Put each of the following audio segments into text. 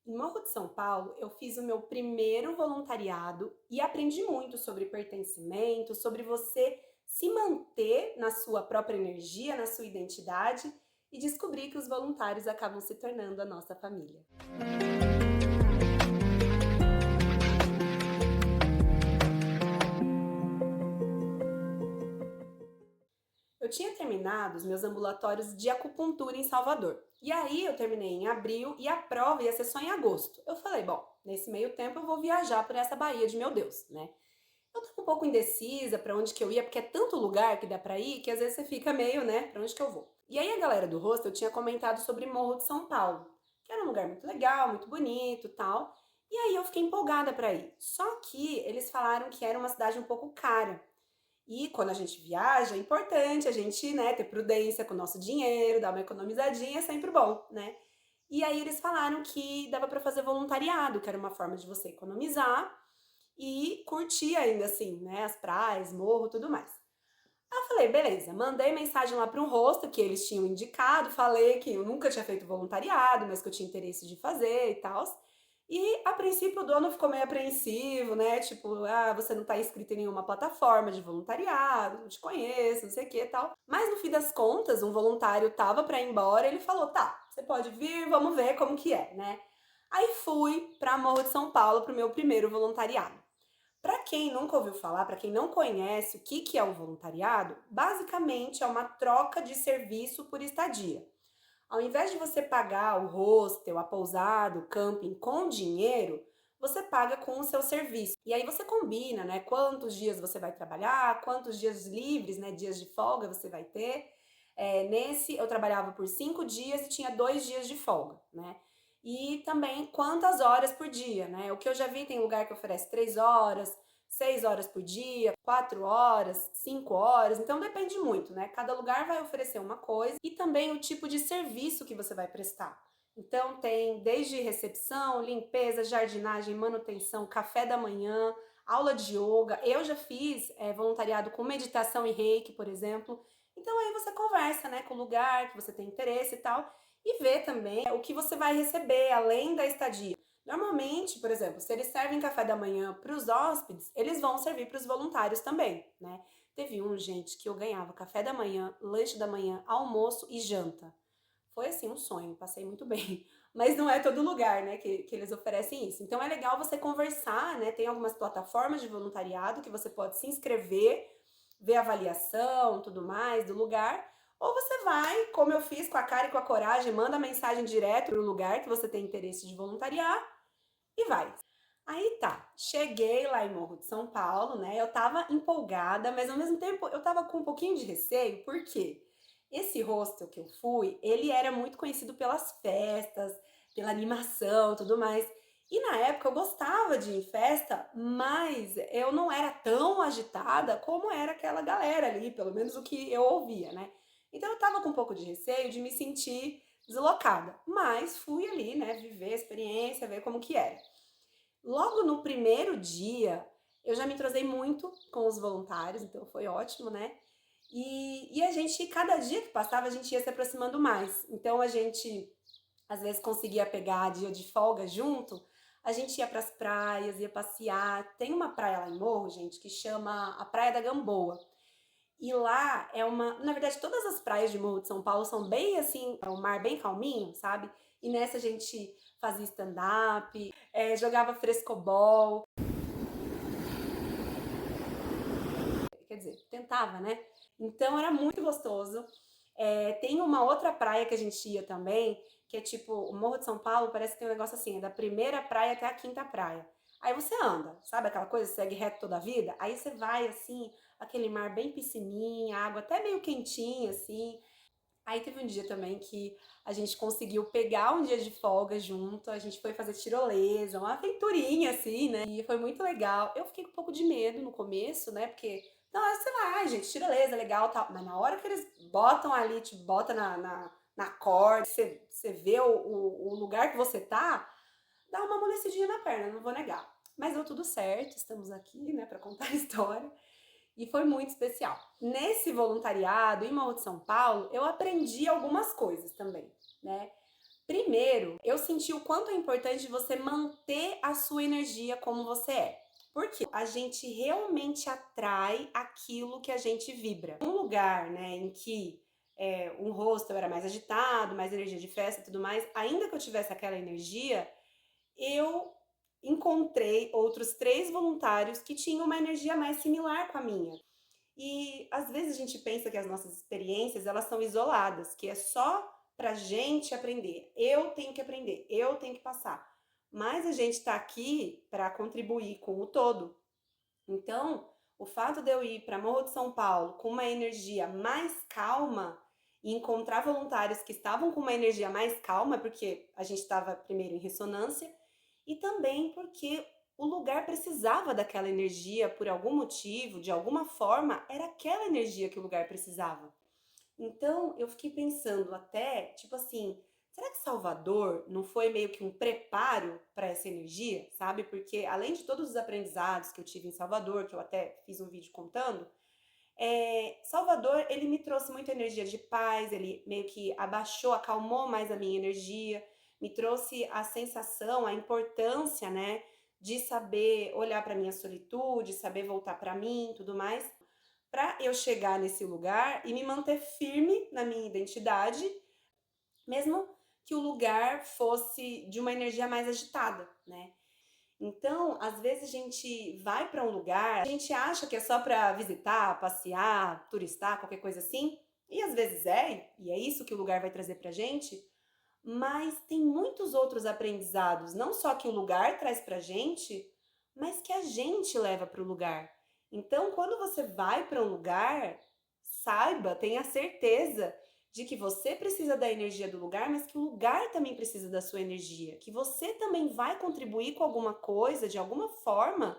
Em Morro de São Paulo, eu fiz o meu primeiro voluntariado e aprendi muito sobre pertencimento, sobre você se manter na sua própria energia, na sua identidade e descobrir que os voluntários acabam se tornando a nossa família. Eu tinha terminado os meus ambulatórios de acupuntura em Salvador. E aí eu terminei em abril e a prova ia ser só em agosto. Eu falei, bom, nesse meio tempo eu vou viajar por essa Bahia de meu Deus, né? Eu tava um pouco indecisa pra onde que eu ia, porque é tanto lugar que dá pra ir que às vezes você fica meio, né, pra onde que eu vou. E aí a galera do hostel tinha comentado sobre Morro de São Paulo, que era um lugar muito legal, muito bonito, tal. E aí eu fiquei empolgada pra ir. Só que eles falaram que era uma cidade um pouco cara. E quando a gente viaja, é importante a gente, né, ter prudência com o nosso dinheiro, dar uma economizadinha, é sempre bom, né? E aí eles falaram que dava pra fazer voluntariado, que era uma forma de você economizar e curtir ainda assim, né, as praias, morro, tudo mais. Aí eu falei, beleza, mandei mensagem lá para um hostel que eles tinham indicado, falei que eu nunca tinha feito voluntariado, mas que eu tinha interesse de fazer e tal. E a princípio o dono ficou meio apreensivo, né? Tipo, ah, você não tá inscrito em nenhuma plataforma de voluntariado, não te conheço, não sei o que e tal. Mas no fim das contas, um voluntário tava para ir embora, ele falou: "Tá, você pode vir, vamos ver como que é, né?" Aí fui para Morro de São Paulo pro meu primeiro voluntariado. Para quem nunca ouviu falar, para quem não conhece o que é o voluntariado, basicamente é uma troca de serviço por estadia. Ao invés de você pagar o hostel, a pousada, o camping com dinheiro, você paga com o seu serviço. E aí você combina, né, quantos dias você vai trabalhar, quantos dias livres, né, dias de folga você vai ter. Nesse eu trabalhava por 5 dias e tinha 2 dias de folga, né? E também quantas horas por dia, né? O que eu já vi tem lugar que oferece 3 horas, 6 horas por dia, 4 horas, 5 horas, então depende muito, né? Cada lugar vai oferecer uma coisa e também o tipo de serviço que você vai prestar. Então tem desde recepção, limpeza, jardinagem, manutenção, café da manhã, aula de yoga. Eu já fiz voluntariado com meditação e reiki, por exemplo. Então aí você conversa, né, com o lugar que você tem interesse e tal, e vê também o que você vai receber além da estadia. Normalmente, por exemplo, se eles servem café da manhã para os hóspedes, eles vão servir para os voluntários também, né? Teve gente, que eu ganhava café da manhã, lanche da manhã, almoço e janta. Foi assim um sonho, passei muito bem. Mas não é todo lugar, né, que eles oferecem isso. Então é legal você conversar, né? Tem algumas plataformas de voluntariado que você pode se inscrever, ver a avaliação, tudo mais do lugar. Ou você vai, como eu fiz, com a cara e com a coragem, manda mensagem direto pro lugar que você tem interesse de voluntariar e vai. Aí tá, cheguei lá em Morro de São Paulo, né? Eu tava empolgada, mas ao mesmo tempo eu tava com um pouquinho de receio, porque esse hostel que eu fui, ele era muito conhecido pelas festas, pela animação, tudo mais. E na época eu gostava de ir em festa, mas eu não era tão agitada como era aquela galera ali, pelo menos o que eu ouvia, né? Então eu tava com um pouco de receio de me sentir deslocada, mas fui ali, né, viver a experiência, ver como que era. Logo no primeiro dia, eu já me entrosei muito com os voluntários, então foi ótimo, né? E a gente, cada dia que passava, a gente ia se aproximando mais. Então a gente, às vezes, conseguia pegar dia de folga junto, a gente ia para as praias, ia passear. Tem uma praia lá em Morro, gente, que chama a Praia da Gamboa. E lá é uma. Na verdade, todas as praias de Morro de São Paulo são bem assim, é um mar bem calminho, sabe? E nessa a gente fazia stand-up, jogava frescobol, quer dizer, tentava, né? Então era muito gostoso. Tem uma outra praia que a gente ia também, que é tipo, o Morro de São Paulo parece que tem um negócio assim, é da primeira praia até a quinta praia. Aí você anda, sabe aquela coisa, segue reto toda a vida? Aí você vai assim, aquele mar bem piscininha, água até meio quentinha, assim. Aí teve um dia também que a gente conseguiu pegar um dia de folga junto, a gente foi fazer tirolesa, uma aventurinha assim, né? E foi muito legal. Eu fiquei com um pouco de medo no começo, né? Porque, não, sei lá, ai, gente, tirolesa, legal tal. Mas na hora que eles botam ali, te bota na corda, você vê o lugar que você tá, dá uma amolecidinha na perna, não vou negar. Mas deu tudo certo, estamos aqui, né, pra contar a história. E foi muito especial. Nesse voluntariado em Morro de São Paulo, eu aprendi algumas coisas também, né? Primeiro, eu senti o quanto é importante você manter a sua energia como você é. Porque a gente realmente atrai aquilo que a gente vibra. Um lugar, né, em que um hostel era mais agitado, mais energia de festa e tudo mais, ainda que eu tivesse aquela energia, eu encontrei outros 3 voluntários que tinham uma energia mais similar com a minha. E às vezes a gente pensa que as nossas experiências elas são isoladas, que é só pra gente aprender. Eu tenho que aprender, eu tenho que passar. Mas a gente está aqui para contribuir com o todo. Então, o fato de eu ir para Morro de São Paulo com uma energia mais calma e encontrar voluntários que estavam com uma energia mais calma, porque a gente estava primeiro em ressonância, e também porque o lugar precisava daquela energia por algum motivo, de alguma forma, era aquela energia que o lugar precisava. Então, eu fiquei pensando até, tipo assim, será que Salvador não foi meio que um preparo para essa energia, sabe? Porque além de todos os aprendizados que eu tive em Salvador, que eu até fiz um vídeo contando, Salvador, ele me trouxe muita energia de paz, ele meio que abaixou, acalmou mais a minha energia, me trouxe a sensação, a importância, né, de saber olhar para minha solitude, saber voltar para mim, tudo mais, para eu chegar nesse lugar e me manter firme na minha identidade, mesmo que o lugar fosse de uma energia mais agitada, né? Então, às vezes a gente vai para um lugar, a gente acha que é só para visitar, passear, turistar, qualquer coisa assim, e às vezes e é isso que o lugar vai trazer pra gente, mas tem muitos outros aprendizados, não só que o lugar traz pra gente, mas que a gente leva para o lugar. Então, quando você vai para um lugar, saiba, tenha certeza de que você precisa da energia do lugar, mas que o lugar também precisa da sua energia, que você também vai contribuir com alguma coisa, de alguma forma,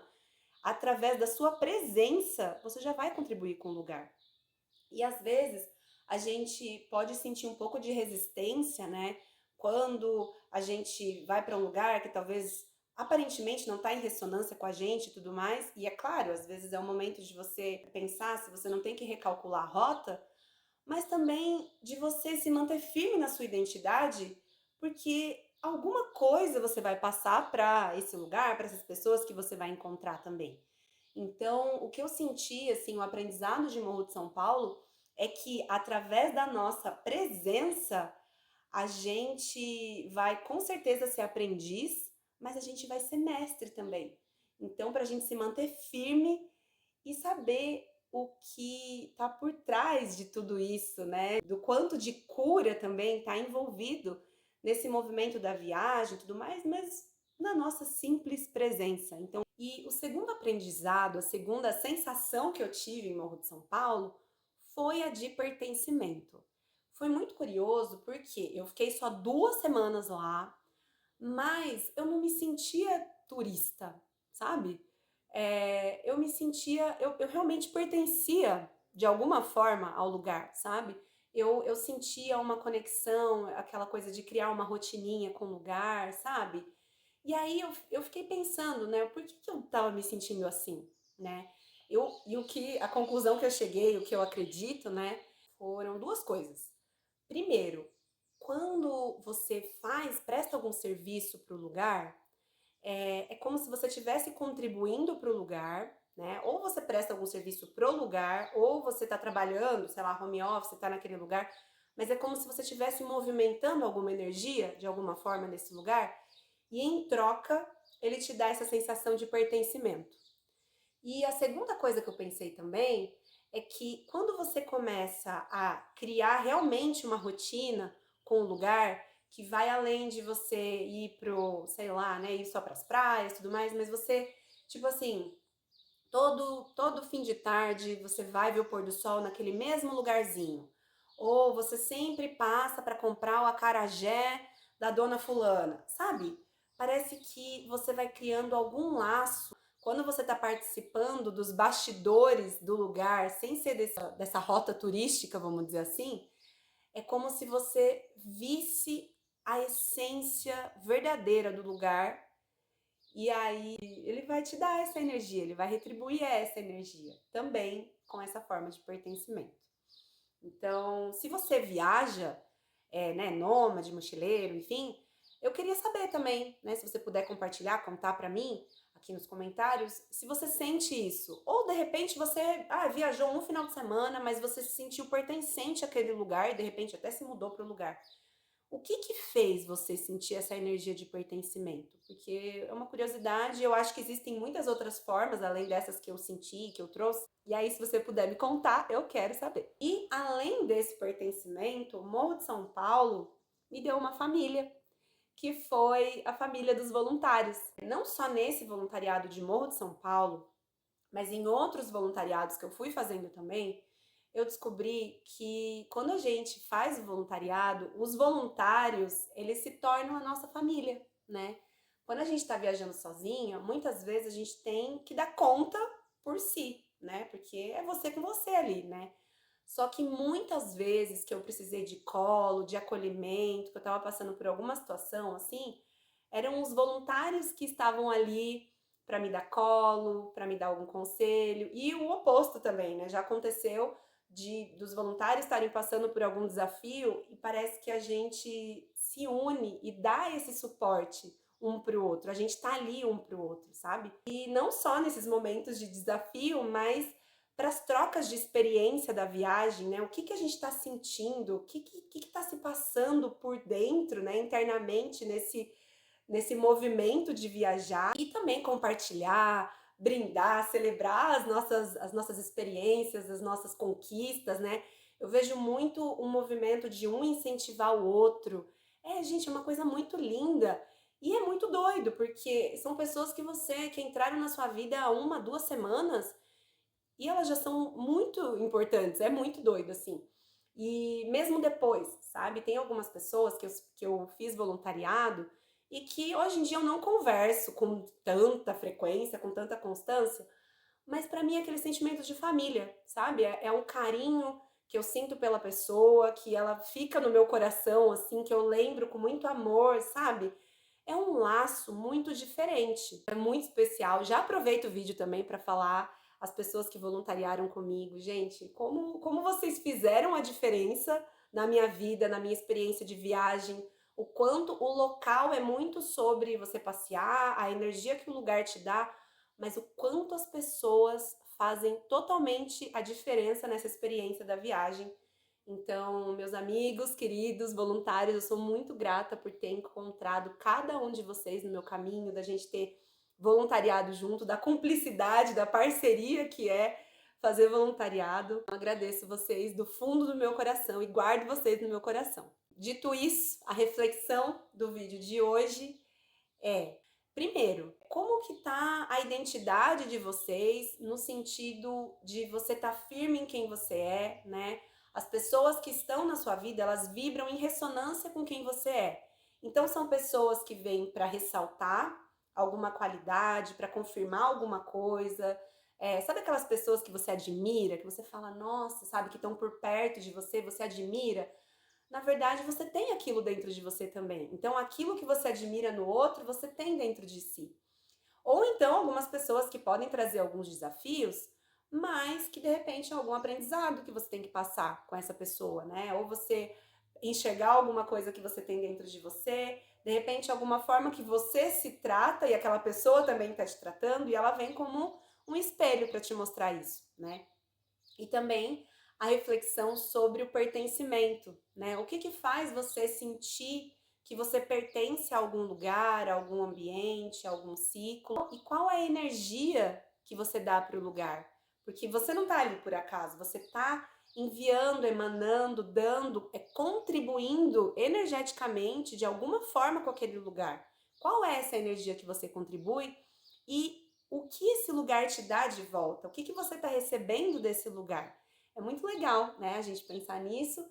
através da sua presença, você já vai contribuir com o lugar. E às vezes a gente pode sentir um pouco de resistência, né? Quando a gente vai para um lugar que talvez aparentemente não está em ressonância com a gente e tudo mais. E é claro, às vezes é o momento de você pensar se você não tem que recalcular a rota, mas também de você se manter firme na sua identidade, porque alguma coisa você vai passar para esse lugar, para essas pessoas que você vai encontrar também. Então, o que eu senti, assim, o aprendizado de Morro de São Paulo é que através da nossa presença, a gente vai com certeza ser aprendiz, mas a gente vai ser mestre também. Então, para a gente se manter firme e saber o que está por trás de tudo isso, né? Do quanto de cura também está envolvido nesse movimento da viagem e tudo mais, mas na nossa simples presença. Então, e o segundo aprendizado, a segunda sensação que eu tive em Morro de São Paulo foi a de pertencimento. Foi muito curioso porque eu fiquei só 2 semanas lá, mas eu não me sentia turista, sabe? Eu me sentia, eu realmente pertencia de alguma forma ao lugar, sabe? Eu sentia uma conexão, aquela coisa de criar uma rotininha com o lugar, sabe? E aí eu fiquei pensando, né, por que eu tava me sentindo assim, né? E a conclusão que eu cheguei, o que eu acredito, né, foram 2 coisas. Primeiro, quando você presta algum serviço para o lugar, é como se você estivesse contribuindo para o lugar, né? Ou você presta algum serviço pro lugar, ou você está trabalhando, sei lá, home office, está naquele lugar, mas é como se você estivesse movimentando alguma energia de alguma forma nesse lugar, e em troca ele te dá essa sensação de pertencimento. E a segunda coisa que eu pensei também é que quando você começa a criar realmente uma rotina com o lugar, que vai além de você ir pro, sei lá, né, ir só para as praias e tudo mais, mas você, tipo assim, todo fim de tarde você vai ver o pôr do sol naquele mesmo lugarzinho. Ou você sempre passa para comprar o acarajé da dona fulana, sabe? Parece que você vai criando algum laço quando você está participando dos bastidores do lugar, sem ser dessa rota turística, vamos dizer assim, é como se você visse a essência verdadeira do lugar e aí ele vai te dar essa energia, ele vai retribuir essa energia também com essa forma de pertencimento. Então, se você viaja, né, nômade, mochileiro, enfim, eu queria saber também, né, se você puder compartilhar, contar pra mim aqui nos comentários, se você sente isso. Ou de repente você viajou um final de semana, mas você se sentiu pertencente àquele lugar e de repente até se mudou para o lugar. O que que fez você sentir essa energia de pertencimento? Porque é uma curiosidade, eu acho que existem muitas outras formas, além dessas que eu senti, que eu trouxe. E aí, se você puder me contar, eu quero saber. E além desse pertencimento, o Morro de São Paulo me deu uma família, que foi a família dos voluntários. Não só nesse voluntariado de Morro de São Paulo, mas em outros voluntariados que eu fui fazendo também, eu descobri que quando a gente faz o voluntariado, os voluntários, eles se tornam a nossa família, né? Quando a gente está viajando sozinha, muitas vezes a gente tem que dar conta por si, né? Porque é você com você ali, né? Só que muitas vezes que eu precisei de colo, de acolhimento, que eu estava passando por alguma situação assim, eram os voluntários que estavam ali para me dar colo, para me dar algum conselho, e o oposto também, né? Já aconteceu dos voluntários estarem passando por algum desafio e parece que a gente se une e dá esse suporte um para o outro, a gente tá ali um para o outro, sabe? E não só nesses momentos de desafio, mas para as trocas de experiência da viagem, né? O que que a gente está sentindo, o que está se passando por dentro, né? Internamente nesse movimento de viajar e também compartilhar, brindar, celebrar as nossas experiências, as nossas conquistas, né? Eu vejo muito um movimento de um incentivar o outro. Gente, é uma coisa muito linda. E é muito doido, porque são pessoas que entraram na sua vida há 1, 2 semanas e elas já são muito importantes, é muito doido, assim. E mesmo depois, sabe? Tem algumas pessoas que eu fiz voluntariado e que hoje em dia eu não converso com tanta frequência, com tanta constância, mas pra mim é aquele sentimento de família, sabe? É um carinho que eu sinto pela pessoa, que ela fica no meu coração, assim, que eu lembro com muito amor, sabe? É um laço muito diferente, é muito especial. Já aproveito o vídeo também para falar as pessoas que voluntariaram comigo. Gente, como vocês fizeram a diferença na minha vida, na minha experiência de viagem, o quanto o local é muito sobre você passear, a energia que o lugar te dá, mas o quanto as pessoas fazem totalmente a diferença nessa experiência da viagem. Então, meus amigos, queridos, voluntários, eu sou muito grata por ter encontrado cada um de vocês no meu caminho, da gente ter voluntariado junto, da cumplicidade, da parceria que é fazer voluntariado. Eu agradeço vocês do fundo do meu coração e guardo vocês no meu coração. Dito isso, a reflexão do vídeo de hoje é: primeiro, como que tá a identidade de vocês no sentido de você estar firme em quem você é, né? As pessoas que estão na sua vida, elas vibram em ressonância com quem você é. Então são pessoas que vêm para ressaltar alguma qualidade, para confirmar alguma coisa. Sabe aquelas pessoas que você admira, que você fala, nossa, sabe, que estão por perto de você, você admira? Na verdade, você tem aquilo dentro de você também. Então, aquilo que você admira no outro, você tem dentro de si. Ou então, algumas pessoas que podem trazer alguns desafios, mas que de repente é algum aprendizado que você tem que passar com essa pessoa, né? Ou você enxergar alguma coisa que você tem dentro de você, de repente alguma forma que você se trata e aquela pessoa também está te tratando e ela vem como um espelho para te mostrar isso, né? E também a reflexão sobre o pertencimento, né? O que que faz você sentir que você pertence a algum lugar, a algum ambiente, a algum ciclo? E qual é a energia que você dá para o lugar? Porque você não está ali por acaso, você está enviando, emanando, dando, contribuindo energeticamente de alguma forma com aquele lugar. Qual é essa energia que você contribui e o que esse lugar te dá de volta? O que que você está recebendo desse lugar? É muito legal, né, a gente pensar nisso.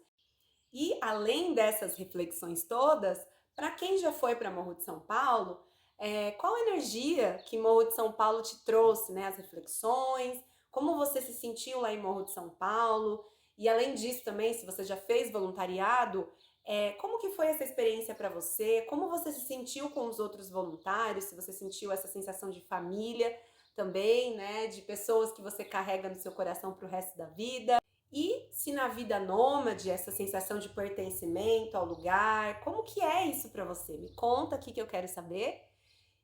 E além dessas reflexões todas, para quem já foi para Morro de São Paulo, qual a energia que Morro de São Paulo te trouxe, né? As reflexões, como você se sentiu lá em Morro de São Paulo? E além disso também, se você já fez voluntariado, como que foi essa experiência para você? Como você se sentiu com os outros voluntários? Se você sentiu essa sensação de família também, né? De pessoas que você carrega no seu coração para o resto da vida. E se na vida nômade, essa sensação de pertencimento ao lugar, como que é isso pra você? Me conta aqui que eu quero saber.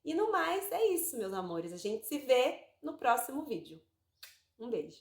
E no mais, é isso, meus amores. A gente se vê no próximo vídeo. Um beijo!